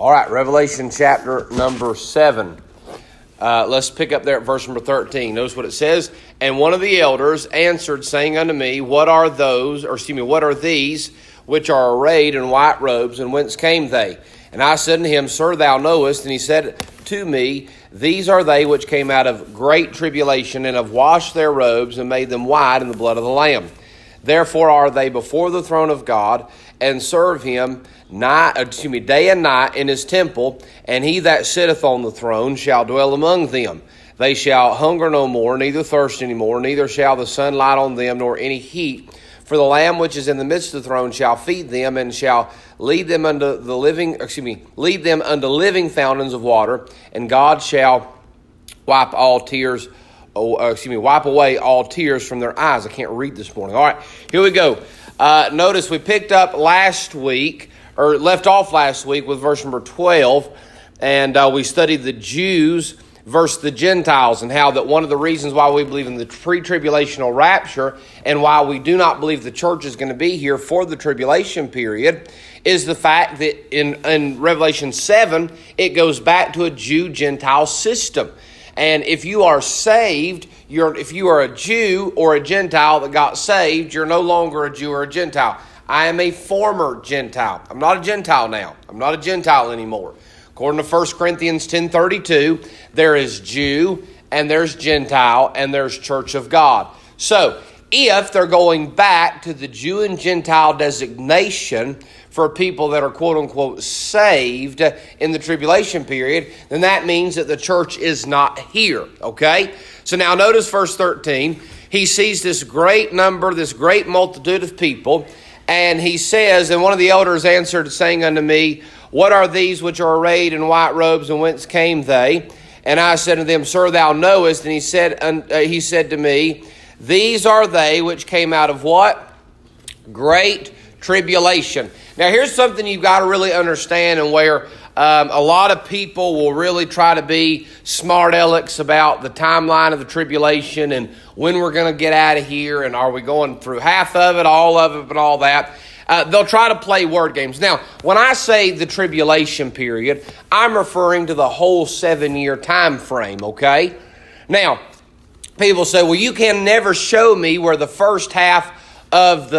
All right, Revelation chapter number 7. Let's pick up there at verse number 13. Notice what it says. And one of the elders answered, saying unto me, what are these which are arrayed in white robes, and whence came they? And I said unto him, Sir, thou knowest. And he said to me, These are they which came out of great tribulation, and have washed their robes, and made them white in the blood of the Lamb. Therefore are they before the throne of God, and serve him day and night in his temple, and he that sitteth on the throne shall dwell among them. They shall hunger no more, neither thirst any more, neither shall the sun light on them, nor any heat. For the Lamb which is in the midst of the throne shall feed them, and shall lead them unto living fountains of water, and God shall wipe away all tears from their eyes. I can't read this morning. All right, here we go. Notice we picked up left off last week with verse number 12, and we studied the Jews versus the Gentiles, and how that one of the reasons why we believe in the pre-tribulational rapture and why we do not believe the church is going to be here for the tribulation period is the fact that in Revelation 7, it goes back to a Jew-Gentile system. And if you are saved, if you are a Jew or a Gentile that got saved, you're no longer a Jew or a Gentile. I am a former Gentile. I'm not a Gentile now. I'm not a Gentile anymore. According to 1 Corinthians 10:32, there is Jew and there's Gentile and there's Church of God. So if they're going back to the Jew and Gentile designation for people that are quote-unquote saved in the tribulation period, then that means that the church is not here, okay? So now notice verse 13. He sees this great number, this great multitude of people, and he says, and one of the elders answered, saying unto me, What are these which are arrayed in white robes, and whence came they? And I said to them, Sir, thou knowest. And he said to me, These are they which came out of what? Great tribulation. Now here's something you've got to really understand, and where a lot of people will really try to be smart alecks about the timeline of the tribulation and when we're going to get out of here, and are we going through half of it, all of it, and all that. They'll try to play word games. Now, when I say the tribulation period, I'm referring to the whole 7-year time frame, okay? Now, people say, well, you can never show me where the first half of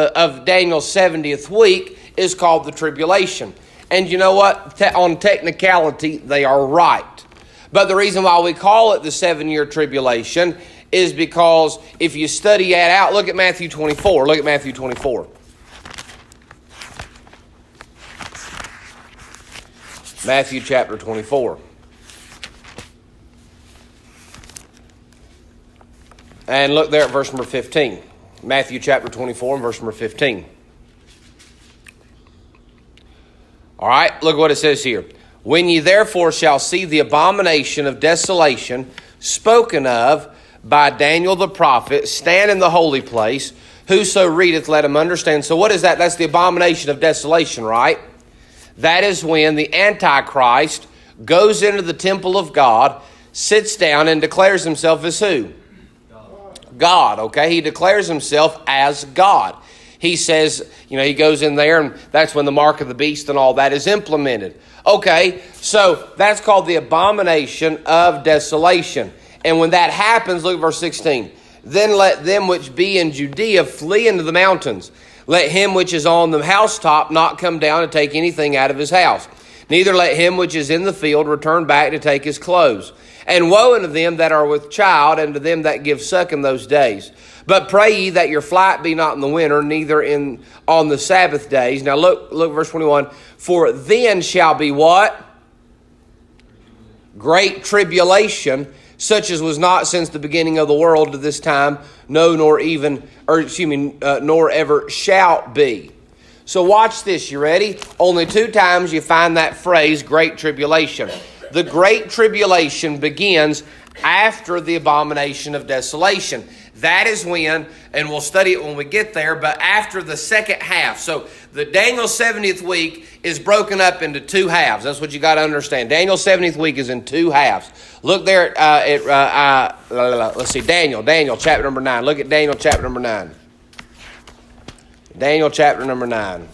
Daniel's 70th week is called the tribulation. And you know what? On technicality, they are right. But the reason why we call it the 7-year tribulation is because if you study it out, look at Matthew 24. Look at Matthew 24. Matthew chapter 24. And look there at verse number 15. Matthew chapter 24 and verse number 15. All right, look what it says here. When ye therefore shall see the abomination of desolation spoken of by Daniel the prophet stand in the holy place, whoso readeth, let him understand. So what is that? That's the abomination of desolation, right? That is when the Antichrist goes into the temple of God, sits down, and declares himself as who? God, okay? He declares himself as God. He says, he goes in there, and that's when the mark of the beast and all that is implemented. Okay, so that's called the abomination of desolation. And when that happens, look at verse 16. Then let them which be in Judea flee into the mountains. Let him which is on the housetop not come down to take anything out of his house. Neither let him which is in the field return back to take his clothes. And woe unto them that are with child, and to them that give suck in those days. But pray ye that your flight be not in the winter, neither on the Sabbath days. Now look verse 21. For then shall be what? Great tribulation, such as was not since the beginning of the world to this time, no, nor ever shall be. So watch this, you ready? Only 2 times you find that phrase, great tribulation. The great tribulation begins after the abomination of desolation. That is when, and we'll study it when we get there, but after the second half. So the Daniel's 70th week is broken up into 2 halves. That's what you got to understand. Daniel's 70th week is in 2 halves. Look there let's see, Daniel chapter number 9. Look at Daniel chapter number 9. Daniel chapter number 9.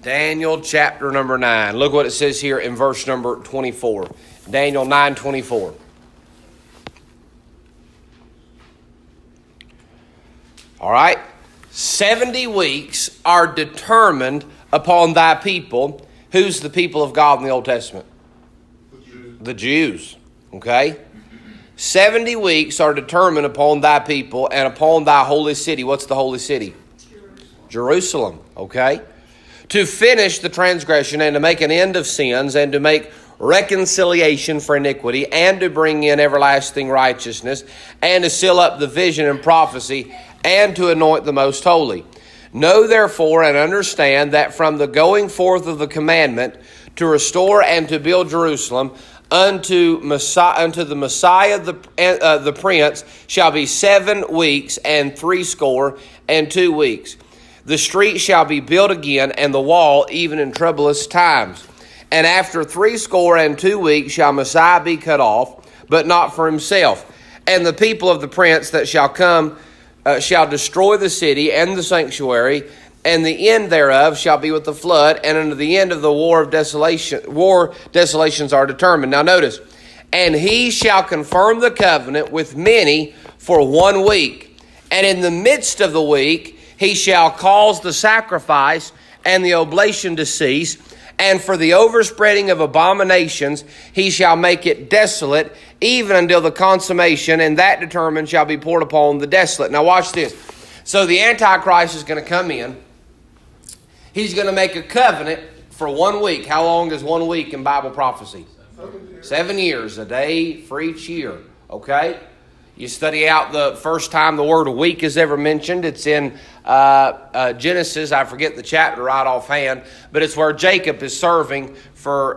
Daniel chapter number 9. Look what it says here in verse number 24. Daniel 9:24. All right. 70 weeks are determined upon thy people. Who's the people of God in the Old Testament? The Jews. Okay. 70 weeks are determined upon thy people and upon thy holy city. What's the holy city? Jerusalem. Okay. To finish the transgression and to make an end of sins and to make reconciliation for iniquity and to bring in everlasting righteousness and to seal up the vision and prophecy and to anoint the most holy. Know therefore and understand that from the going forth of the commandment to restore and to build Jerusalem unto the Messiah the Prince shall be 7 weeks and 62 weeks. The street shall be built again, and the wall even in troublous times. And after 62 weeks shall Messiah be cut off, but not for himself. And the people of the Prince that shall come shall destroy the city and the sanctuary, and the end thereof shall be with the flood, and unto the end of the war desolations are determined. Now notice, and he shall confirm the covenant with many for 1 week, and in the midst of the week he shall cause the sacrifice and the oblation to cease, and for the overspreading of abominations he shall make it desolate, even until the consummation, and that determined shall be poured upon the desolate. Now watch this. So the Antichrist is going to come in. He's going to make a covenant for 1 week. How long is 1 week in Bible prophecy? 7 years, a day for each year. Okay? You study out the first time the word week is ever mentioned. It's in Genesis. I forget the chapter right offhand, but it's where Jacob is serving for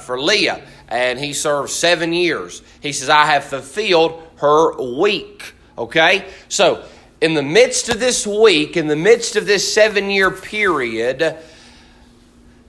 Leah, and he serves 7 years. He says, I have fulfilled her week. Okay? So, in the midst of this week, in the midst of this 7-year period,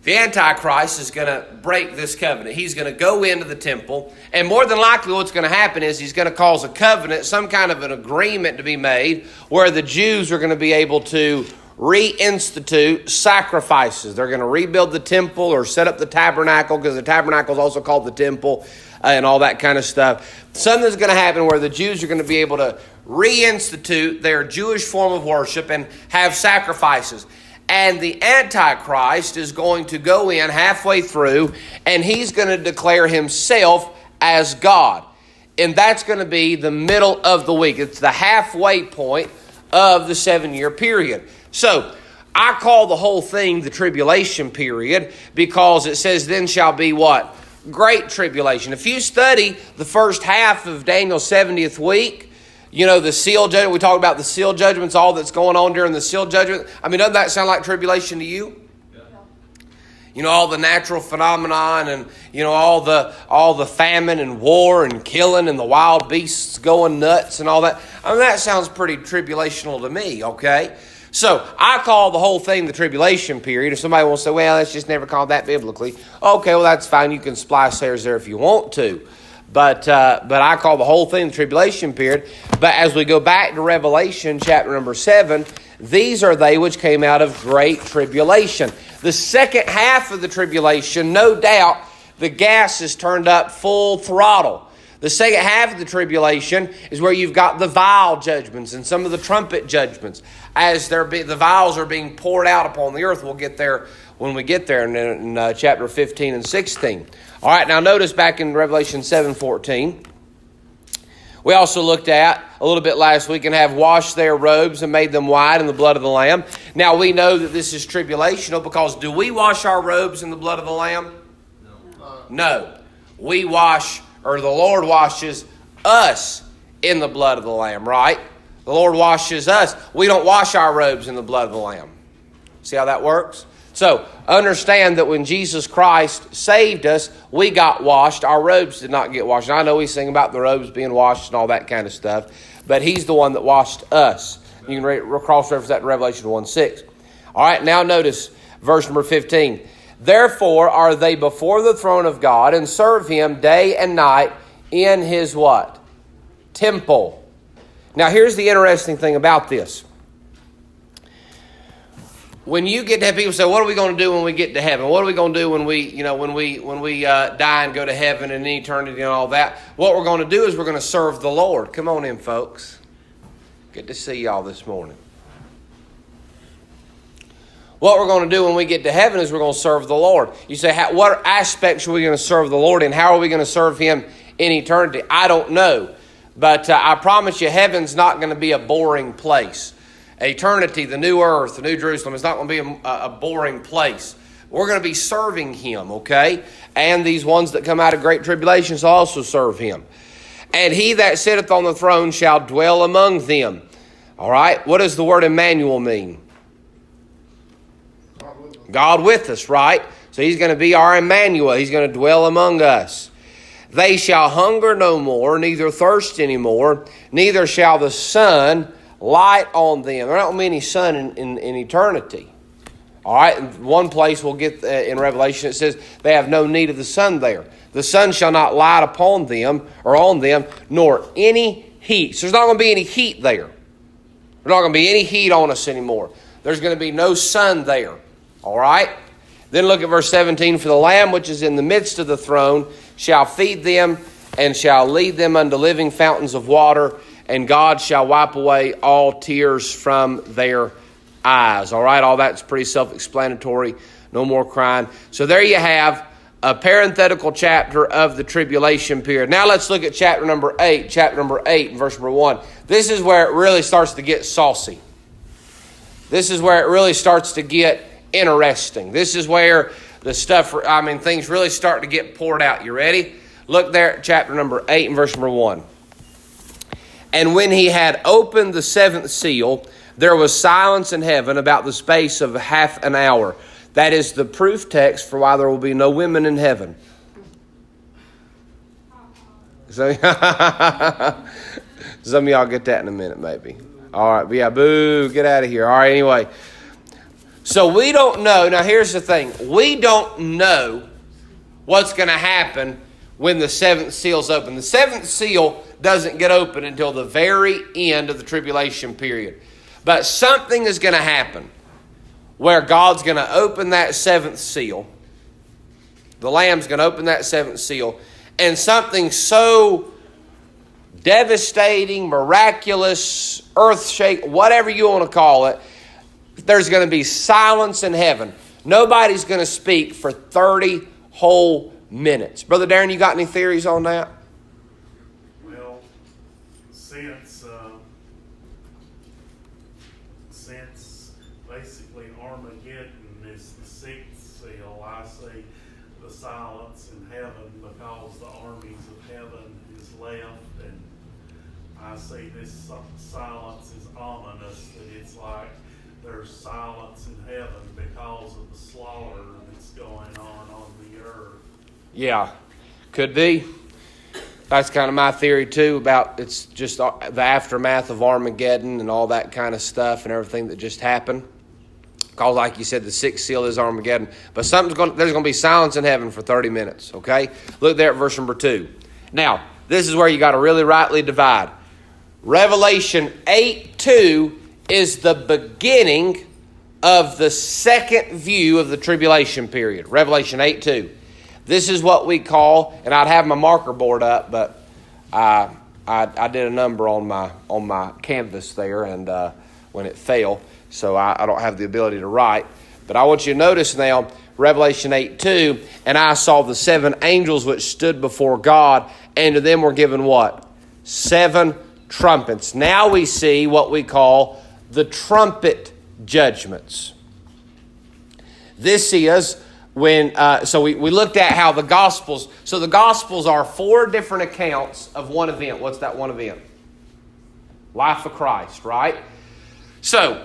the Antichrist is going to break this covenant. He's going to go into the temple, and more than likely what's going to happen is he's going to cause a covenant, some kind of an agreement to be made where the Jews are going to be able to reinstitute sacrifices. They're going to rebuild the temple or set up the tabernacle, because the tabernacle is also called the temple, and all that kind of stuff. Something's going to happen where the Jews are going to be able to reinstitute their Jewish form of worship and have sacrifices. And the Antichrist is going to go in halfway through, and he's going to declare himself as God. And that's going to be the middle of the week. It's the halfway point of the 7-year period. So, I call the whole thing the tribulation period, because it says then shall be what? Great tribulation. If you study the first half of Daniel's 70th week, you know, the seal judgment, we talked about the seal judgments, all that's going on during the seal judgment. I mean, doesn't that sound like tribulation to you? Yeah. You know, all the natural phenomenon and, you know, all the famine and war and killing and the wild beasts going nuts and all that. I mean, that sounds pretty tribulational to me, okay? So, I call the whole thing the tribulation period. If somebody wants to say, well, that's just never called that biblically. Okay, well, that's fine. You can splice hairs there if you want to. But I call the whole thing the tribulation period. But as we go back to Revelation chapter number 7, these are they which came out of great tribulation. The second half of the tribulation, no doubt, the gas is turned up full throttle. The second half of the tribulation is where you've got the vial judgments and some of the trumpet judgments. As the vials are being poured out upon the earth, we'll get there when we get there in chapter 15 and 16. All right, now notice back in Revelation 7:14, we also looked at a little bit last week, and have washed their robes and made them white in the blood of the Lamb. Now we know that this is tribulational, because do we wash our robes in the blood of the Lamb? No. We wash, or the Lord washes us in the blood of the Lamb, right? The Lord washes us. We don't wash our robes in the blood of the Lamb. See how that works? So, understand that when Jesus Christ saved us, we got washed. Our robes did not get washed. And I know we sing about the robes being washed and all that kind of stuff, but He's the one that washed us. You can cross-reference that in Revelation 1:6. All right, now notice verse number 15. Therefore are they before the throne of God, and serve Him day and night in His what? Temple. Now, here's the interesting thing about this. when you get to heaven, people say, "What are we going to do when we get to heaven? What are we going to do when we die and go to heaven and in eternity and all that?" What we're going to do is we're going to serve the Lord. Come on in, folks. Good to see y'all this morning. What we're going to do when we get to heaven is we're going to serve the Lord. You say, what aspects are we going to serve the Lord in? How are we going to serve Him in eternity? I don't know. But I promise you, heaven's not going to be a boring place. Eternity, the new earth, the new Jerusalem, is not going to be a boring place. We're going to be serving Him, okay? And these ones that come out of great tribulation shall also serve Him. And He that sitteth on the throne shall dwell among them. All right? What does the word Emmanuel mean? God with us, right? So He's going to be our Emmanuel. He's going to dwell among us. They shall hunger no more, neither thirst any more, neither shall the sun light on them. There don't be any sun in eternity. All right, in one place we'll get in Revelation, it says they have no need of the sun there. The sun shall not light upon them or on them, nor any heat. So there's not going to be any heat there. There's not going to be any heat on us anymore. There's going to be no sun there. All right? Then look at verse 17. For the Lamb which is in the midst of the throne shall feed them and shall lead them unto living fountains of water, and God shall wipe away all tears from their eyes. All right? All that's pretty self-explanatory. No more crying. So there you have a parenthetical chapter of the tribulation period. Now let's look at chapter number 8. Chapter number 8, verse number 1. This is where it really starts to get saucy. This is where it really starts to get interesting. This is where things really start to get poured out. You ready? Look there at chapter number 8 and verse number 1. And when he had opened the seventh seal, there was silence in heaven about the space of half an hour. That is the proof text for why there will be no women in heaven. So, some of y'all get that in a minute, maybe. All right, but yeah, boo, get out of here. All right, anyway. So we don't know. Now, here's the thing. We don't know what's going to happen when the seventh seal's open. The seventh seal doesn't get open until the very end of the tribulation period. But something is going to happen where God's going to open that seventh seal. The Lamb's going to open that seventh seal. And something so devastating, miraculous, earth-shaking, whatever you want to call it, there's going to be silence in heaven. Nobody's going to speak for 30 whole minutes. Brother Darren, you got any theories on that? Well, since basically Armageddon is the sixth seal, I see the silence in heaven because the armies of heaven is left, and I see this silence is ominous, that it's like there's silence in heaven because of the slaughter that's going on the earth. Yeah, could be. That's kind of my theory too, about it's just the aftermath of Armageddon and all that kind of stuff and everything that just happened. Because like you said, the sixth seal is Armageddon. But there's going to be silence in heaven for 30 minutes, okay? Look there at verse number 2. Now, this is where you got to really rightly divide. Revelation 8:2 is the beginning of the second view of the tribulation period. Revelation 8:2. This is what we call, and I'd have my marker board up, but I did a number on my canvas there, and when it fell, so I don't have the ability to write. But I want you to notice now, Revelation 8:2, and I saw the 7 angels which stood before God, and to them were given what? 7 trumpets. Now we see what we call the trumpet judgments. This is when, so we looked at how the Gospels, so the Gospels are 4 different accounts of one event. What's that one event? Life of Christ, right? So,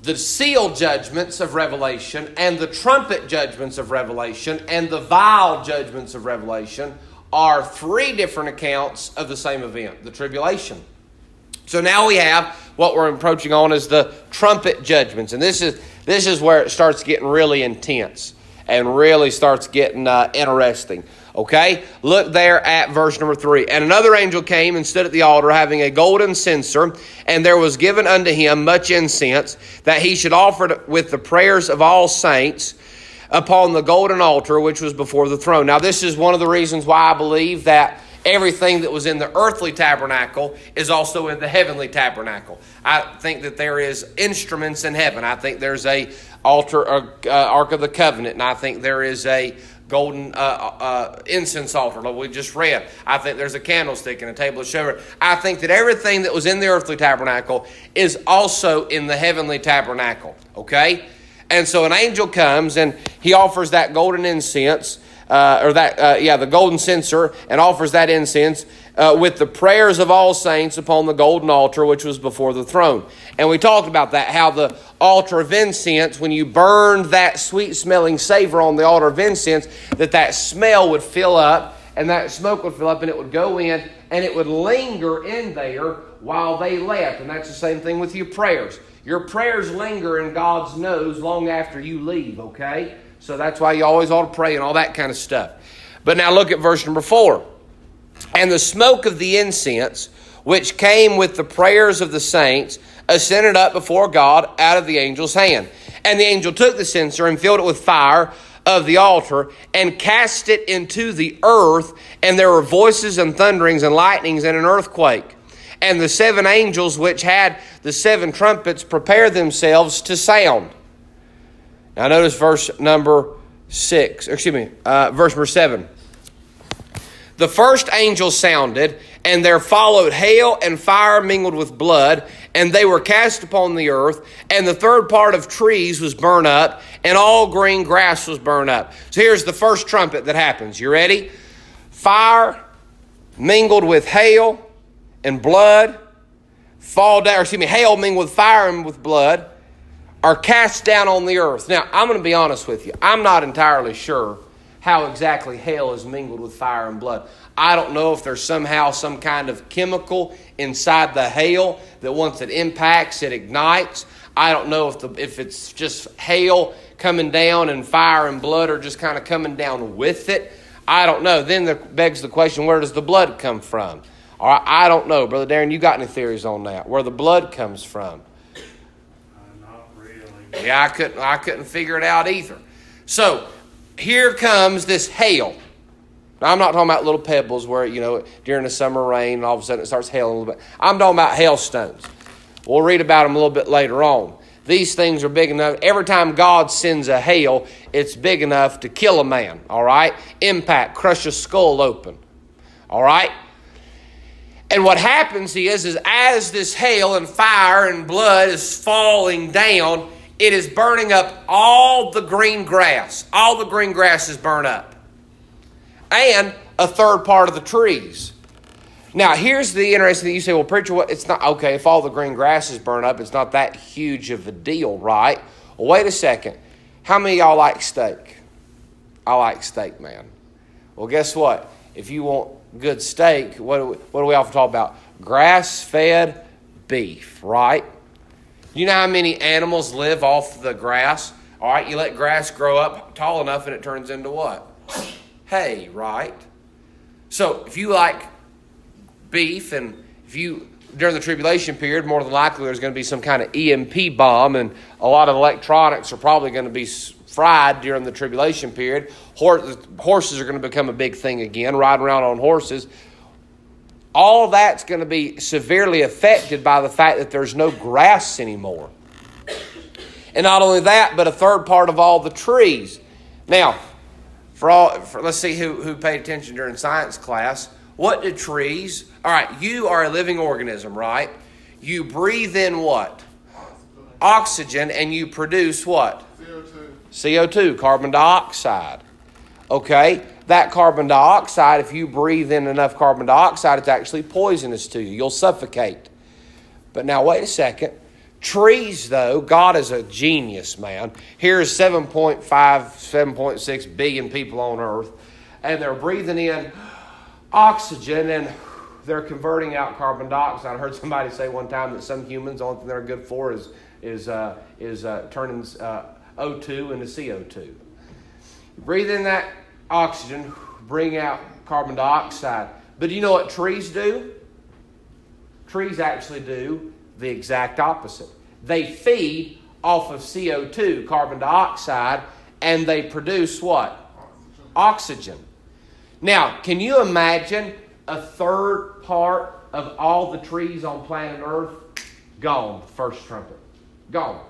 the seal judgments of Revelation and the trumpet judgments of Revelation and the vial judgments of Revelation are 3 different accounts of the same event, the tribulation. So now we have what we're approaching on as the trumpet judgments. And this is where it starts getting really intense and really starts getting interesting. Okay? Look there at verse number 3. And another angel came and stood at the altar, having a golden censer, and there was given unto him much incense, that he should offer it with the prayers of all saints upon the golden altar which was before the throne. Now, this is one of the reasons why I believe that everything that was in the earthly tabernacle is also in the heavenly tabernacle. I think that there is instruments in heaven. I think there's a altar, Ark of the Covenant, and I think there is a golden incense altar, like we just read. I think there's a candlestick and a table of showbread. I think that everything that was in the earthly tabernacle is also in the heavenly tabernacle. Okay? And so an angel comes and he offers that golden incense, the golden censer, and offers that incense with the prayers of all saints upon the golden altar which was before the throne. And we talked about that, how the altar of incense, when you burned that sweet-smelling savor on the altar of incense, that smell would fill up, and that smoke would fill up, and it would go in, and it would linger in there while they left. And that's the same thing with your prayers. Your prayers linger in God's nose long after you leave, okay? So that's why you always ought to pray and all that kind of stuff. But now look at verse number 4. And the smoke of the incense, which came with the prayers of the saints, ascended up before God out of the angel's hand. And the angel took the censer and filled it with fire of the altar and cast it into the earth. And there were voices and thunderings and lightnings and an earthquake. And the 7 angels which had the 7 trumpets prepared themselves to sound. Now notice verse number 7. The first angel sounded, and there followed hail and fire mingled with blood, and they were cast upon the earth, and the third part of trees was burned up, and all green grass was burned up. So here's the first trumpet that happens. You ready? Fire mingled with hail and blood hail mingled with fire and with blood are cast down on the earth. Now, I'm going to be honest with you. I'm not entirely sure how exactly hail is mingled with fire and blood. I don't know if there's somehow some kind of chemical inside the hail that once it impacts, it ignites. I don't know if it's just hail coming down and fire and blood are just kind of coming down with it. I don't know. Then there begs the question, where does the blood come from? All right, I don't know. Brother Darren, you got any theories on that? Where the blood comes from? Not really. Yeah, I couldn't figure it out either. So, here comes this hail. Now, I'm not talking about little pebbles where, during the summer rain, and all of a sudden it starts hailing a little bit. I'm talking about hailstones. We'll read about them a little bit later on. These things are big enough. Every time God sends a hail, it's big enough to kill a man, all right? Impact, crush a skull open, all right? And what happens is as this hail and fire and blood is falling down, it is burning up all the green grass. All the green grass is burned up. And a third part of the trees. Now, here's the interesting thing. You say, well, preacher, it's not, okay, if all the green grass is burned up, it's not that huge of a deal, right? Well, wait a second. How many of y'all like steak? I like steak, man. Well, guess what? If you want good steak, what do we often talk about? Grass-fed beef, right? You know how many animals live off the grass? All right, you let grass grow up tall enough and it turns into what? Hay, right? So if you like beef and during the tribulation period, more than likely there's going to be some kind of EMP bomb and a lot of electronics are probably going to be fried during the tribulation period. Horses are going to become a big thing again, riding around on horses. All that's going to be severely affected by the fact that there's no grass anymore. And not only that, but a third part of all the trees. Now, let's see who paid attention during science class. What do trees... All right, you are a living organism, right? You breathe in what? Oxygen, and you produce what? CO2, carbon dioxide. Okay, that carbon dioxide, if you breathe in enough carbon dioxide, it's actually poisonous to you. You'll suffocate. But now, wait a second. Trees, though, God is a genius, man. Here's 7.5, 7.6 billion people on earth, and they're breathing in oxygen, and they're converting out carbon dioxide. I heard somebody say one time that some humans, the only thing they're good for is turning O2 into CO2. You breathe in that oxygen, bring out carbon dioxide. But do you know what trees do? Trees actually do the exact opposite. They feed off of CO2, carbon dioxide, and they produce what? Oxygen. Now, can you imagine a third part of all the trees on planet Earth? Gone, first trumpet. Gone.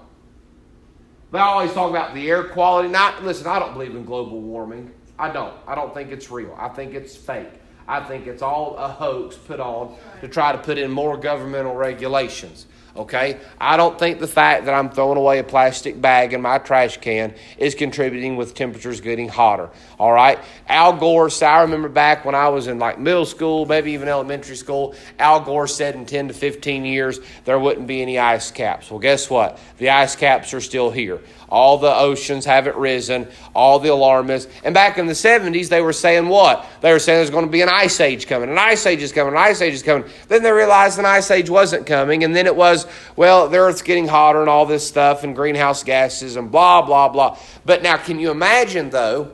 They always talk about the air quality. Now, listen, I don't believe in global warming. I don't. I don't think it's real. I think it's fake. I think it's all a hoax put on to try to put in more governmental regulations. Okay? I don't think the fact that I'm throwing away a plastic bag in my trash can is contributing with temperatures getting hotter. All right? Al Gore, so I remember back when I was in like middle school, maybe even elementary school, Al Gore said in 10 to 15 years there wouldn't be any ice caps. Well, guess what? The ice caps are still here. All the oceans haven't risen, all the alarmists. And back in the 70s, they were saying what? They were saying there's going to be an ice age coming. An ice age is coming. An ice age is coming. Then they realized an ice age wasn't coming. And then it was, well, the Earth's getting hotter and all this stuff and greenhouse gases and blah, blah, blah. But now, can you imagine, though?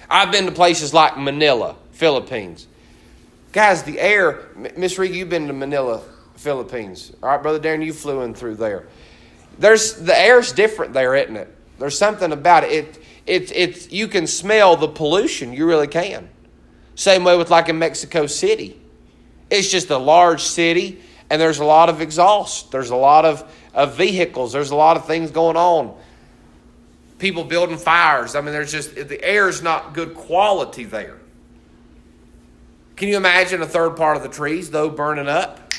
I've been to places like Manila, Philippines. Guys, the air, Miss Reed, you've been to Manila, Philippines. All right, Brother Darren, you flew in through there. The air's different there, isn't it? There's something about it. It's you can smell the pollution. You really can. Same way with like in Mexico City. It's just a large city, and there's a lot of exhaust. There's a lot of vehicles. There's a lot of things going on. People building fires. I mean, the air is not good quality there. Can you imagine a third part of the trees, though, burning up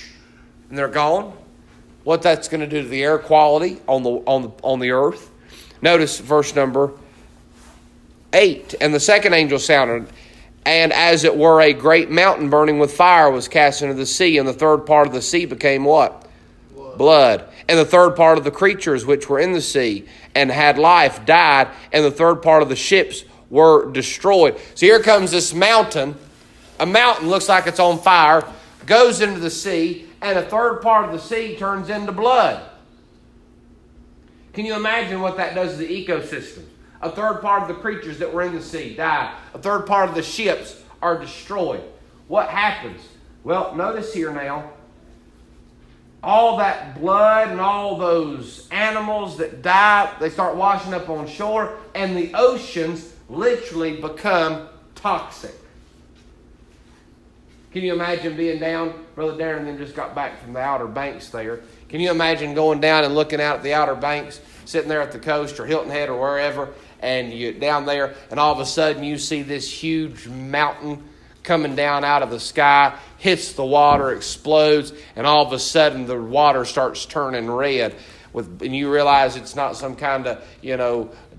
and they're gone? What that's going to do to the air quality on the earth. Notice verse number 8. And the second angel sounded, and as it were a great mountain burning with fire was cast into the sea, and the third part of the sea became what? Blood. And the third part of the creatures which were in the sea and had life died, and the third part of the ships were destroyed. So here comes this mountain. A mountain looks like it's on fire, goes into the sea, and a third part of the sea turns into blood. Can you imagine what that does to the ecosystem? A third part of the creatures that were in the sea die. A third part of the ships are destroyed. What happens? Well, notice here now, all that blood and all those animals that die, they start washing up on shore, and the oceans literally become toxic. Can you imagine being down? Brother Darren then just got back from the Outer Banks there. Can you imagine going down and looking out at the Outer Banks, sitting there at the coast or Hilton Head or wherever, and you're down there, and all of a sudden you see this huge mountain coming down out of the sky, hits the water, explodes, and all of a sudden the water starts turning red. And you realize it's not some kind of,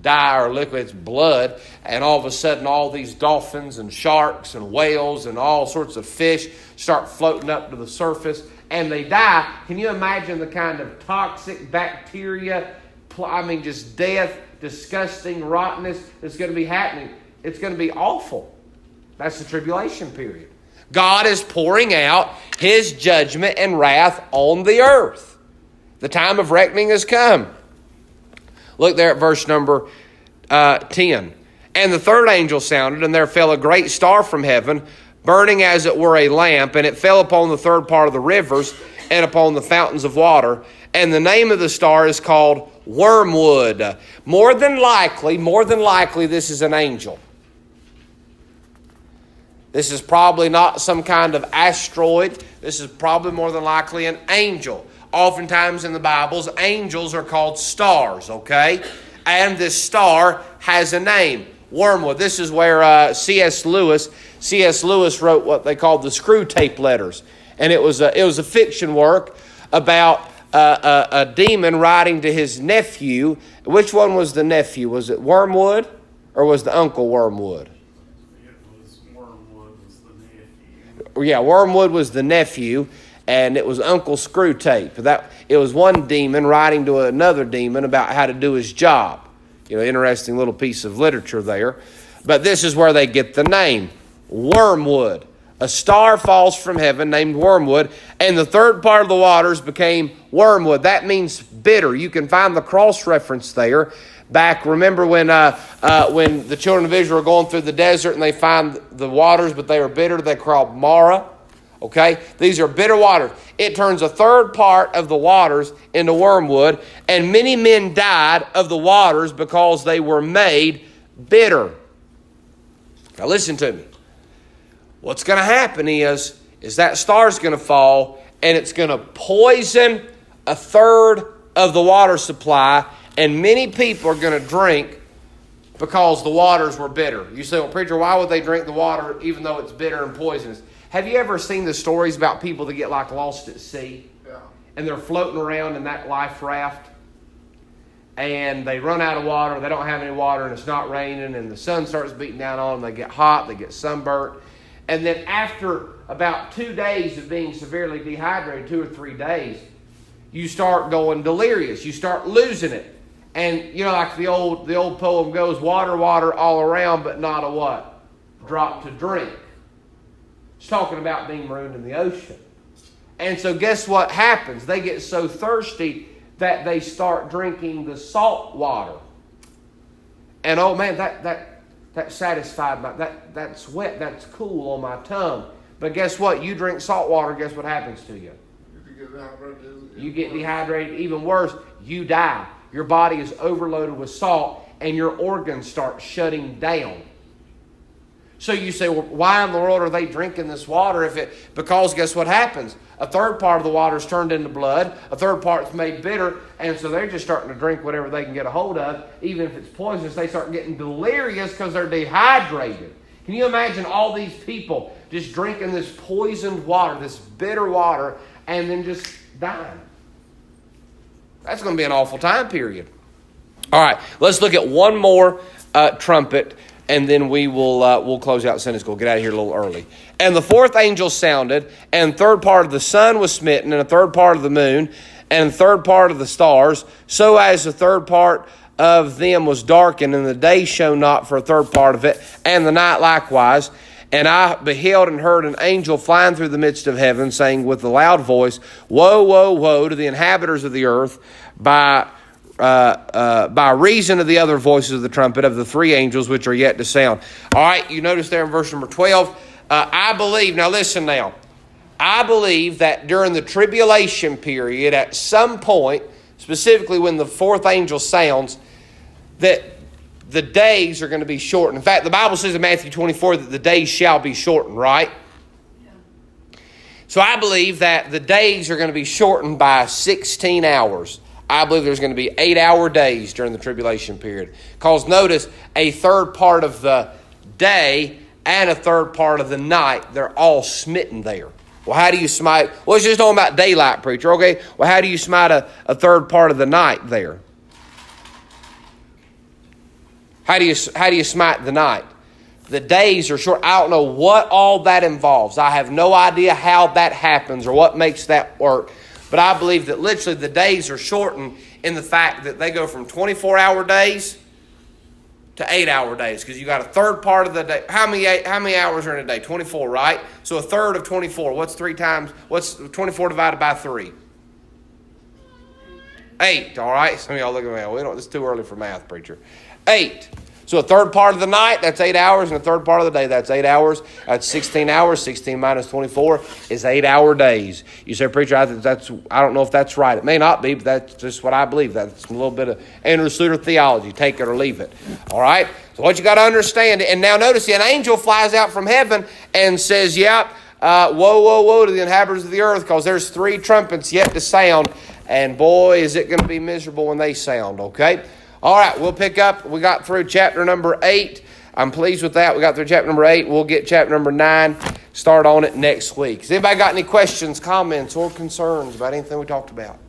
dye or liquid, it's blood. And all of a sudden all these dolphins and sharks and whales and all sorts of fish start floating up to the surface and they die. Can you imagine the kind of toxic bacteria, just death, disgusting rottenness that's going to be happening? It's going to be awful. That's the tribulation period. God is pouring out His judgment and wrath on the earth. The time of reckoning has come. Look there at verse number 10. And the third angel sounded, and there fell a great star from heaven, burning as it were a lamp, and it fell upon the third part of the rivers and upon the fountains of water. And the name of the star is called Wormwood. More than likely, this is an angel. This is probably not some kind of asteroid. This is probably more than likely an angel. Oftentimes in the Bibles, angels are called stars, okay? And this star has a name, Wormwood. This is where C.S. Lewis wrote what they called the Screw Tape Letters. And it was a fiction work about a demon writing to his nephew. Which one was the nephew? Was it Wormwood or was the uncle Wormwood? Wormwood was the nephew. Yeah, Wormwood was the nephew. And it was Uncle Screwtape. It was one demon writing to another demon about how to do his job. Interesting little piece of literature there. But this is where they get the name, Wormwood. A star falls from heaven named Wormwood, and the third part of the waters became wormwood. That means bitter. You can find the cross reference there. Back, remember when the children of Israel were going through the desert and they find the waters, but they are bitter. They called Mara. Okay, these are bitter waters. It turns a third part of the waters into wormwood, and many men died of the waters because they were made bitter. Now listen to me. What's going to happen is that star's going to fall, and it's going to poison a third of the water supply, and many people are going to drink because the waters were bitter. You say, well, preacher, why would they drink the water even though it's bitter and poisonous? Have you ever seen the stories about people that get like lost at sea? Yeah. And they're floating around in that life raft, and they run out of water, they don't have any water, and it's not raining, and the sun starts beating down on them, they get hot, they get sunburnt. And then after about 2 days of being severely dehydrated, 2 or 3 days, you start going delirious. You start losing it. And, you know, like the old poem goes, water, water all around, but not a what? Drop to drink. It's talking about being marooned in the ocean. And so guess what happens? They get so thirsty that they start drinking the salt water. And oh man, that satisfied that's wet, that's cool on my tongue. But guess what? You drink salt water, guess what happens to you? You get dehydrated, even worse, you die. Your body is overloaded with salt and your organs start shutting down. So you say, well, why in the world are they drinking this water? Because guess what happens? A third part of the water is turned into blood. A third part is made bitter. And so they're just starting to drink whatever they can get a hold of. Even if it's poisonous, they start getting delirious because they're dehydrated. Can you imagine all these people just drinking this poisoned water, this bitter water, and then just dying? That's going to be an awful time period. All right, let's look at one more trumpet, and then we'll close out Sunday school. Get out of here a little early. And the fourth angel sounded, and a third part of the sun was smitten, and a third part of the moon, and a third part of the stars, so as the third part of them was darkened, and the day shone not for a third part of it, and the night likewise. And I beheld and heard an angel flying through the midst of heaven, saying with a loud voice, Woe, woe, woe to the inhabitants of the earth, by reason of the other voices of the trumpet of the 3 angels which are yet to sound. All right, you notice there in verse number 12, I believe, now listen now, I believe that during the tribulation period, at some point, specifically when the 4th angel sounds, that the days are going to be shortened. In fact, the Bible says in Matthew 24 that the days shall be shortened, right? Yeah. So I believe that the days are going to be shortened by 16 hours. I believe there's going to be 8-hour days during the tribulation period. Because notice, a third part of the day and a third part of the night, they're all smitten there. Well, how do you smite? Well, it's just talking about daylight, preacher, okay? Well, how do you smite a third part of the night there? How do you smite the night? The days are short. I don't know what all that involves. I have no idea how that happens or what makes that work. But I believe that literally the days are shortened in the fact that they go from 24-hour days to 8-hour days. Because you got a third part of the day. How many hours are in a day? 24, right? So a third of 24. What's 24 divided by 3? 8, all right? Some of y'all look at me. It's too early for math, preacher. 8. So a third part of the night, that's 8 hours, and a third part of the day, that's 8 hours. That's 16 hours. 16 minus 24 is 8-hour days. You say, preacher, I don't know if that's right. It may not be, but that's just what I believe. That's a little bit of Andrew Sluter theology. Take it or leave it. All right? So what you got to understand, and now notice an angel flies out from heaven and says, woe, woe, woe to the inhabitants of the earth, because there's 3 trumpets yet to sound, and boy, is it going to be miserable when they sound, okay? All right, we'll pick up. We got through chapter number 8. I'm pleased with that. We got through chapter number 8. We'll get chapter number 9. Start on it next week. Has anybody got any questions, comments, or concerns about anything we talked about?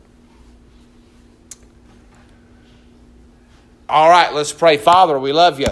All right, let's pray. Father, we love you.